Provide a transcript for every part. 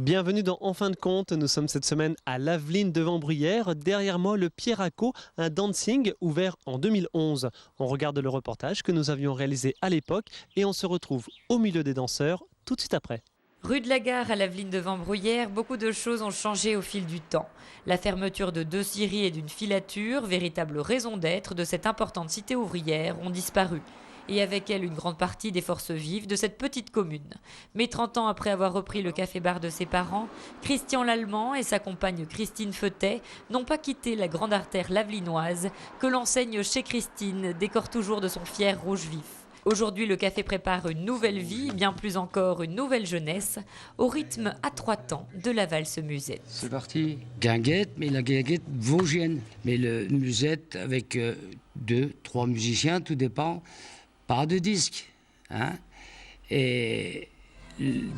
Bienvenue dans En fin de compte, nous sommes cette semaine à Laveline devant Bruyères. Derrière moi, le Pierraco, un dancing ouvert en 2011. On regarde le reportage que nous avions réalisé à l'époque et on se retrouve au milieu des danseurs tout de suite après. Rue de la Gare à Laveline devant Bruyères, beaucoup de choses ont changé au fil du temps. La fermeture de 2 scieries et d'une filature, véritable raison d'être de cette importante cité ouvrière, ont disparu. Et avec elle une grande partie des forces vives de cette petite commune. Mais 30 ans après avoir repris le café-bar de ses parents, Christian Lallemand et sa compagne Christine Feutet n'ont pas quitté la grande artère lavelinoise que l'enseigne chez Christine décore toujours de son fier rouge vif. Aujourd'hui, le café prépare une nouvelle vie, bien plus encore une nouvelle jeunesse, au rythme à 3 temps de la valse musette. C'est parti. Guinguette, mais la guinguette vosgienne. Mais le musette avec 2, 3 musiciens, tout dépend. Pas de disques, hein, et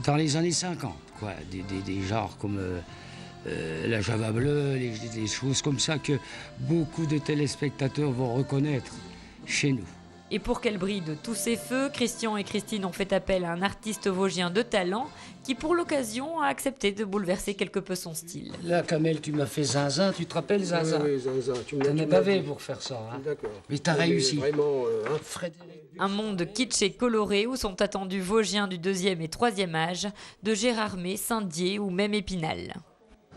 dans les années 50, quoi, des genres comme la Java bleue, des choses comme ça que beaucoup de téléspectateurs vont reconnaître chez nous. Et pour qu'elle brille de tous ses feux, Christian et Christine ont fait appel à un artiste vosgien de talent qui, pour l'occasion, a accepté de bouleverser quelque peu son style. Là, Kamel, tu m'as fait zinzin, tu te rappelles zinzin? Oui, zinzin. T'en es bavé pour faire ça, hein. D'accord. Mais t'as réussi. Vraiment, Un monde kitsch et coloré où sont attendus vosgiens du 2e et 3e âge, de Gérardmer, Saint-Dié ou même Épinal.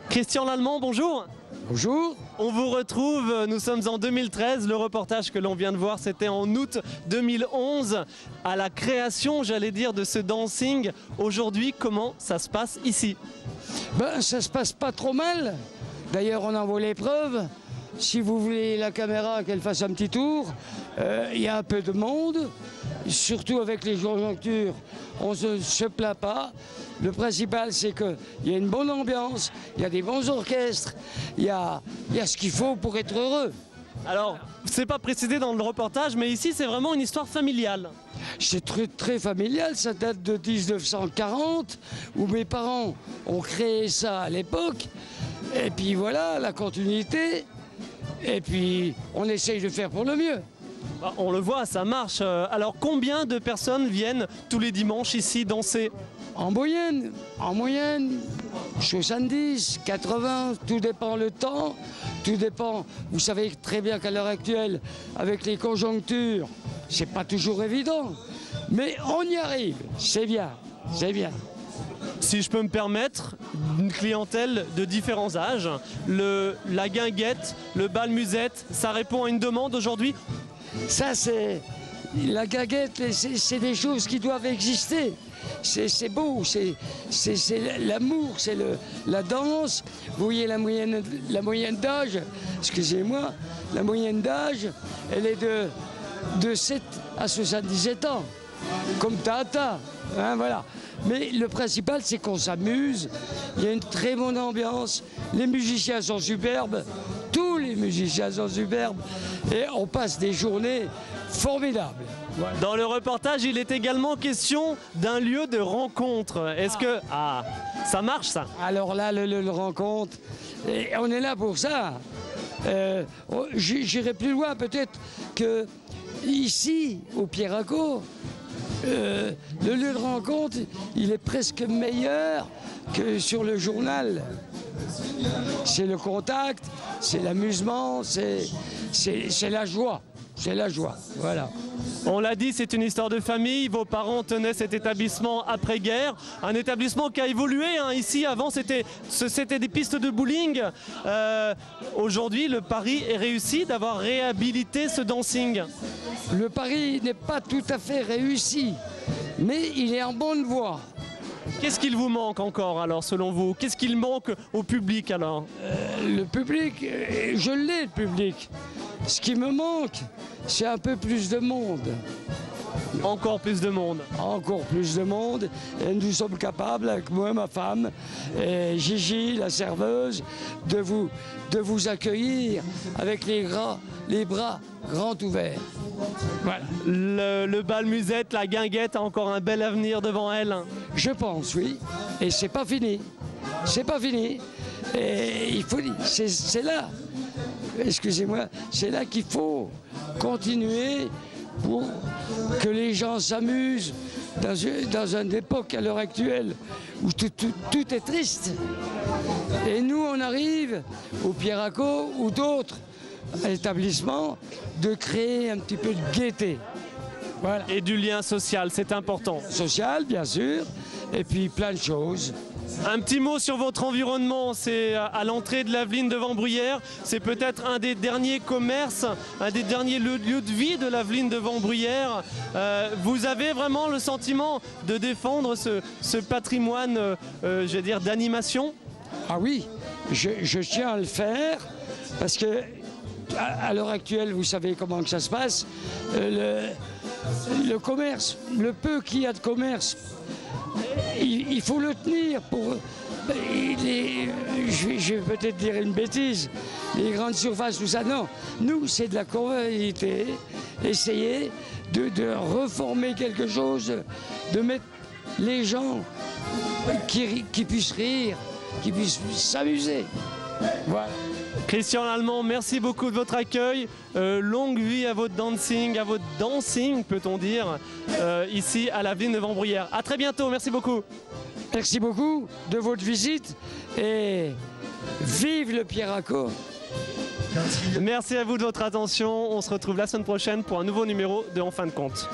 Christian Lallemand, bonjour. Bonjour. On vous retrouve, nous sommes en 2013, le reportage que l'on vient de voir c'était en août 2011, à la création, j'allais dire, de ce dancing. Aujourd'hui, comment ça se passe ici? Ben, ça se passe pas trop mal. D'ailleurs, on en voit les preuves. Si vous voulez la caméra qu'elle fasse un petit tour, il y a un peu de monde, surtout avec les conjonctures, on ne se plaint pas. Le principal, c'est qu'il y a une bonne ambiance, il y a des bons orchestres, il y a ce qu'il faut pour être heureux. Alors, c'est pas précisé dans le reportage, mais ici c'est vraiment une histoire familiale. C'est très, très familial, ça date de 1940, où mes parents ont créé ça à l'époque. Et puis voilà, la continuité. Et puis, on essaye de faire pour le mieux. On le voit, ça marche. Alors, combien de personnes viennent tous les dimanches ici danser? En moyenne, 70, 80, tout dépend le temps, tout dépend. Vous savez très bien qu'à l'heure actuelle, avec les conjonctures, c'est pas toujours évident. Mais on y arrive, c'est bien, c'est bien. Si je peux me permettre, une clientèle de différents âges. La guinguette, le bal musette, ça répond à une demande aujourd'hui? Ça, c'est la guinguette, c'est des choses qui doivent exister. C'est beau, c'est l'amour, c'est la danse. Vous voyez la moyenne d'âge, excusez-moi, la moyenne d'âge, elle est de 7 à 77 ans, comme Tata, hein, voilà. Mais le principal, c'est qu'on s'amuse, il y a une très bonne ambiance, les musiciens sont superbes, tous les musiciens sont superbes, et on passe des journées formidables. Voilà. Dans le reportage, il est également question d'un lieu de rencontre. Est-ce que... Ah, ça marche ça? Alors là, le rencontre, et on est là pour ça. J'irai plus loin peut-être que ici, au Pierraco, le lieu de rencontre, il est presque meilleur que sur le journal. C'est le contact, c'est l'amusement, c'est la joie. C'est la joie, voilà. On l'a dit, c'est une histoire de famille. Vos parents tenaient cet établissement après-guerre. Un établissement qui a évolué. Hein. Ici, avant, c'était des pistes de bowling. Aujourd'hui, le pari est réussi d'avoir réhabilité ce dancing. Le pari n'est pas tout à fait réussi, mais il est en bonne voie. Qu'est-ce qu'il vous manque encore, alors, selon vous? Qu'est-ce qu'il manque au public, alors? Le public, je l'ai, le public. Ce qui me manque, c'est un peu plus de monde. Encore plus de monde. Encore plus de monde. Et nous sommes capables, avec moi, ma femme, et Gigi, la serveuse, de vous accueillir avec les bras grands ouverts. Voilà. Le bal musette, la guinguette a encore un bel avenir devant elle. Je pense, oui. Et c'est pas fini. C'est pas fini. Et il faut dire, c'est là. Excusez-moi, c'est là qu'il faut continuer pour que les gens s'amusent, dans une époque à l'heure actuelle où tout est triste. Et nous, on arrive au Pierraco ou d'autres établissements de créer un petit peu de gaieté. Voilà. Et du lien social, c'est important. Social, bien sûr, et puis plein de choses. Un petit mot sur votre environnement, c'est à l'entrée de l'Aveline de Vambruyères, c'est peut-être un des derniers commerces, un des derniers lieux de vie de l'Aveline de Vambruyères. Vous avez vraiment le sentiment de défendre ce patrimoine, je vais dire, d'animation? Ah oui, je tiens à le faire, parce que à l'heure actuelle, vous savez comment que ça se passe, le commerce, le peu qu'il y a de commerce, il faut le tenir pour... Je vais peut-être dire une bêtise, les grandes surfaces, tout ça, non. Nous, c'est de la convivialité, essayer de reformer quelque chose, de mettre les gens qui puissent rire, qui puissent s'amuser. Voilà. Christian Lallemand, merci beaucoup de votre accueil. Longue vie à votre dancing, peut-on dire, ici à l'Aveline de Vambruyères. À très bientôt, merci beaucoup. Merci beaucoup de votre visite et vive le Pierraco. Merci à vous de votre attention. On se retrouve la semaine prochaine pour un nouveau numéro de En fin de compte.